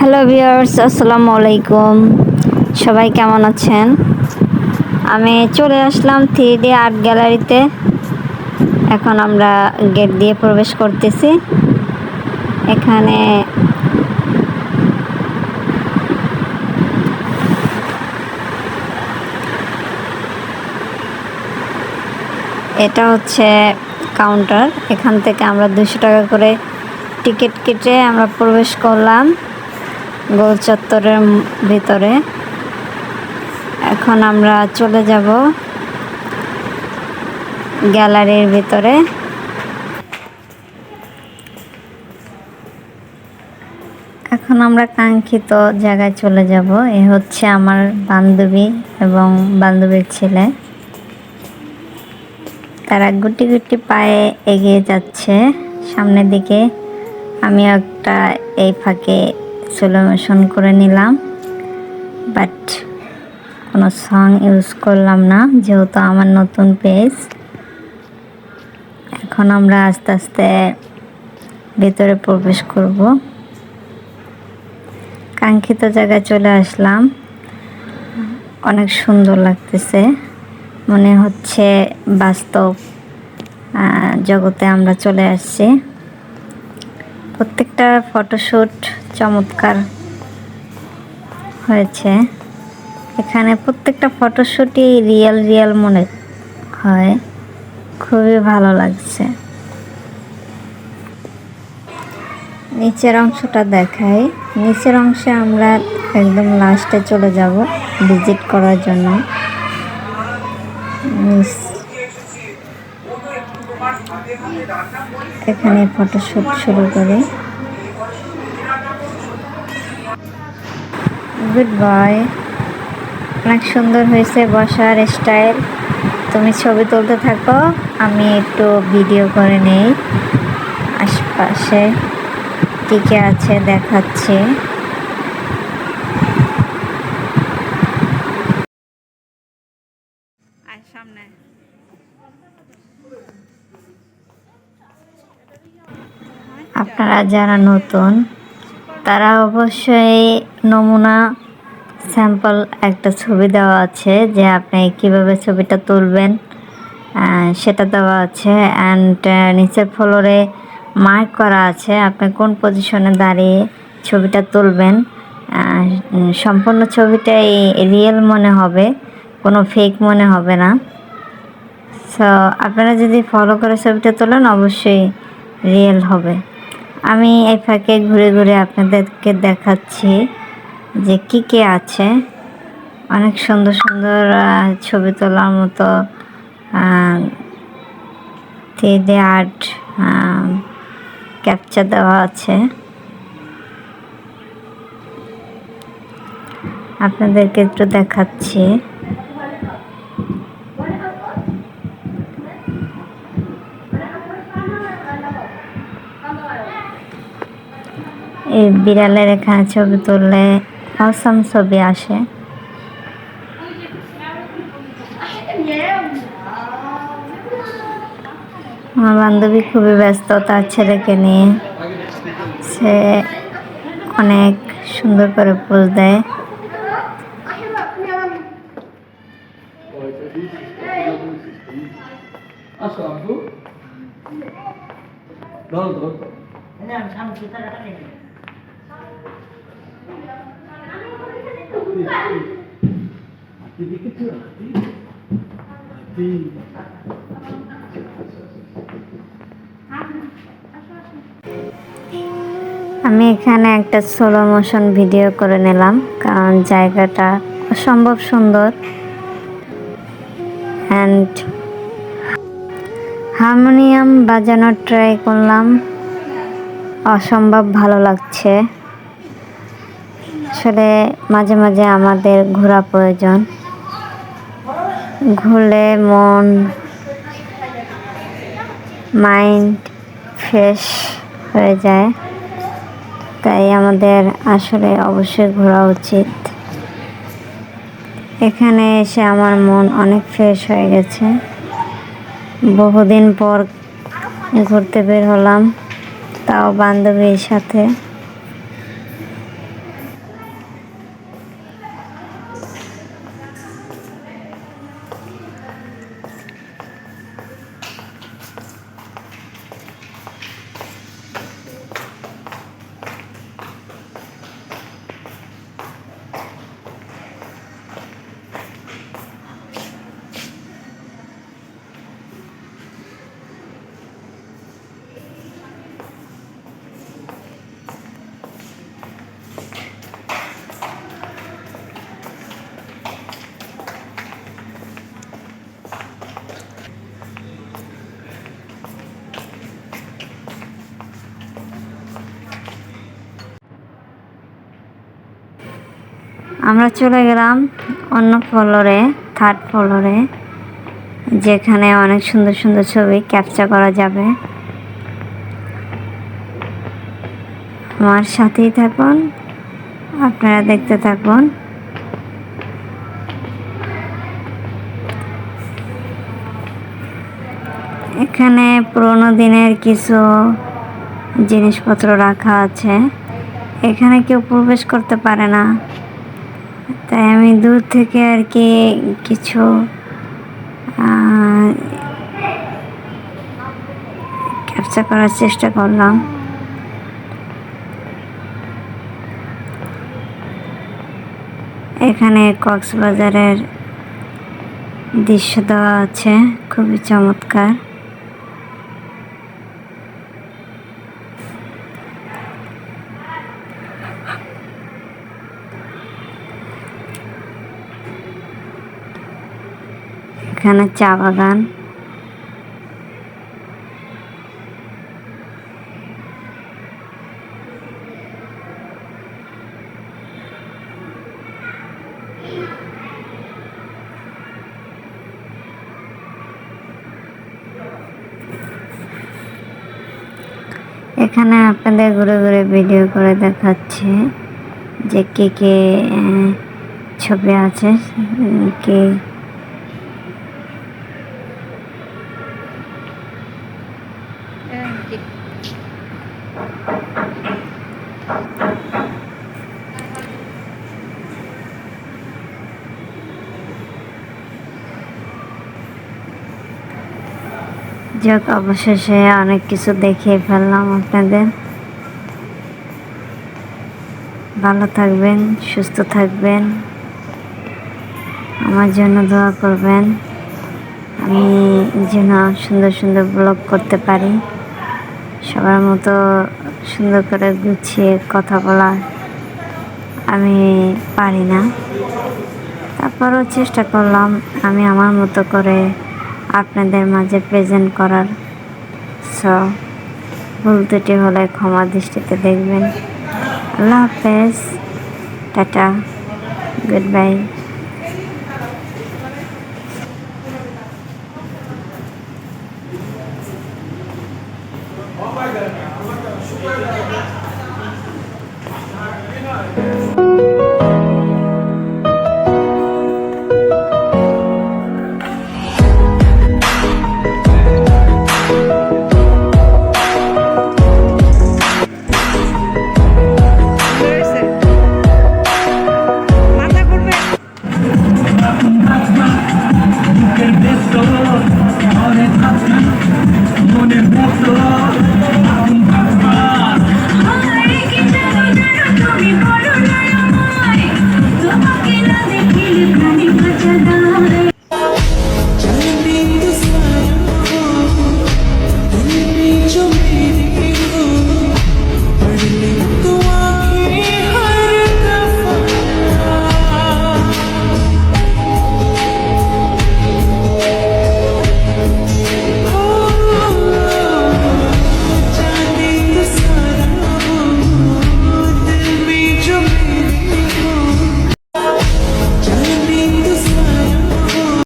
Hello viewers, আসসালামু আলাইকুম। সবাই কেমন আছেন? আমি চলে আসলাম 3D আর্ট গ্যালারিতে। এখন আমরা গেট দিয়ে প্রবেশ করতেছি। এখানে এটা হচ্ছে কাউন্টার। এখান থেকে আমরা 200 টাকা করে টিকিট কেটে আমরা প্রবেশ করলাম গোল চত্বরের ভিতরে। এখন আমরা চলে যাব গ্যালারির ভিতরে। এখন আমরা কাঙ্ক্ষিত জায়গায় চলে যাব। এ হচ্ছে আমার বান্ধবী এবং বান্ধবীর ছেলে। তারা গুটি গুটি পায়ে এগিয়ে যাচ্ছে সামনের দিকে। আমি একটা এই ফাঁকে স্লো মোশন করে নিলাম, বাট কোনো সং ইউজ করলাম না, যেহেতু আমার নতুন পেজ। এখন আমরা আস্তে আস্তে ভেতরে প্রবেশ করব। কাঙ্ক্ষিত জায়গায় চলে আসলাম। অনেক সুন্দর লাগতেছে, মনে হচ্ছে বাস্তব জগতে আমরা চলে আসছি। প্রত্যেকটা ফটোশ্যুট চমৎকার হয়েছে। এখানে প্রত্যেকটা ফটোশ্যুটই রিয়েল মনে হয়। খুবই ভালো লাগছে। নিচের অংশটা দেখাই। নিচের অংশে আমরা একদম লাস্টে চলে যাব ভিজিট করার জন্য। এখানে ফটোশ্যুট শুরু করি। গুড বয়, অনেক সুন্দর হয়েছে বসার স্টাইল। তুমি ছবি তুলতে থাকো, আমি একটু ভিডিও করে নেই। আশপাশে টিকে আছে দেখাচ্ছে। সামনে আপনারা যারা নতুন তারা অবশ্যই নমুনা স্যাম্পল একটা ছবি দেওয়া আছে, যে আপনি কিভাবে ছবিটা তুলবেন সেটা দেওয়া আছে। অ্যান্ড নিচের ফ্লোরে মার্ক করা আছে আপনি কোন পজিশনে দাঁড়িয়ে ছবিটা তুলবেন। সম্পূর্ণ ছবিটাই রিয়েল মনে হবে, কোনো ফেক মনে হবে না। সো আপনারা যদি ফলো করে ছবিটা তোলেন অবশ্যই রিয়েল হবে। আমি এই ফাঁকে ঘুরে ঘুরে আপনাদেরকে দেখাচ্ছি যে কি আছে। অনেক সুন্দর সুন্দর ছবি তোলার মতো 3D আর্ট ক্যাপচার দেওয়া আছে। আপনাদেরকে একটু দেখাচ্ছি। এই বিড়ালের এখানে ছবি তুললে অসাম ছবি আসে। আমার বান্ধবী খুবই ব্যস্ত তার ছেলেকে নিয়ে। সে অনেক সুন্দর করে পোজ দেয়। আমি এখানে একটা স্লো মোশন ভিডিও করে নিলাম, কারণ জায়গাটা অসম্ভব সুন্দর। অ্যান্ড হারমোনিয়াম বাজানোর ট্রাই করলাম, অসম্ভব ভালো লাগছে। আসলে মাঝে মাঝে আমাদের ঘোরা প্রয়োজন, ঘুরলে মন মাইন্ড ফ্রেশ হয়ে যায়। তাই আমাদের আসলে অবশ্যই ঘোরা উচিত। এখানে এসে আমার মন অনেক ফ্রেশ হয়ে গেছে। বহুদিন পর ঘুরতে বের হলাম, তাও বান্ধবীর সাথে। আমরা চলে গেলাম অন্য ফ্লোরে, থার্ড ফ্লোরে, যেখানে অনেক সুন্দর সুন্দর ছবি ক্যাপচার করা যাবে। আমার সাথেই থাকুন, আপনারা দেখতে থাকুন। এখানে পুরোনো দিনের কিছু জিনিসপত্র রাখা আছে। এখানে কেউ প্রবেশ করতে পারে না, তাই আমি দূর থেকে আর কি কিছু ক্যাপচার করার চেষ্টা করলাম। এখানে কক্সবাজারের দৃশ্য দেওয়া আছে, খুবই চমৎকার। এখানে চা বাগান, এখানে আপনাদের ঘুরে ঘুরে ভিডিও করে দেখাচ্ছে যে কে কে ছবি আছে, কে যাক, অবশেষে অনেক কিছু দেখিয়ে ফেললাম আপনাদের। ভালো থাকবেন, সুস্থ থাকবেন, আমার জন্য দোয়া করবেন, আমি যেন সুন্দর সুন্দর ব্লগ করতে পারি। সবার মতো সুন্দর করে গুছিয়ে কথা বলা আমি পারি না, তারপরও চেষ্টা করলাম আমি আমার মতো করে আপনাদের মাঝে প্রেজেন্ট করার। ভুল ত্রুটি হলে ক্ষমা দৃষ্টিতে দেখবেন। আল্লাহ হাফেজ, টাটা, গুড বাই।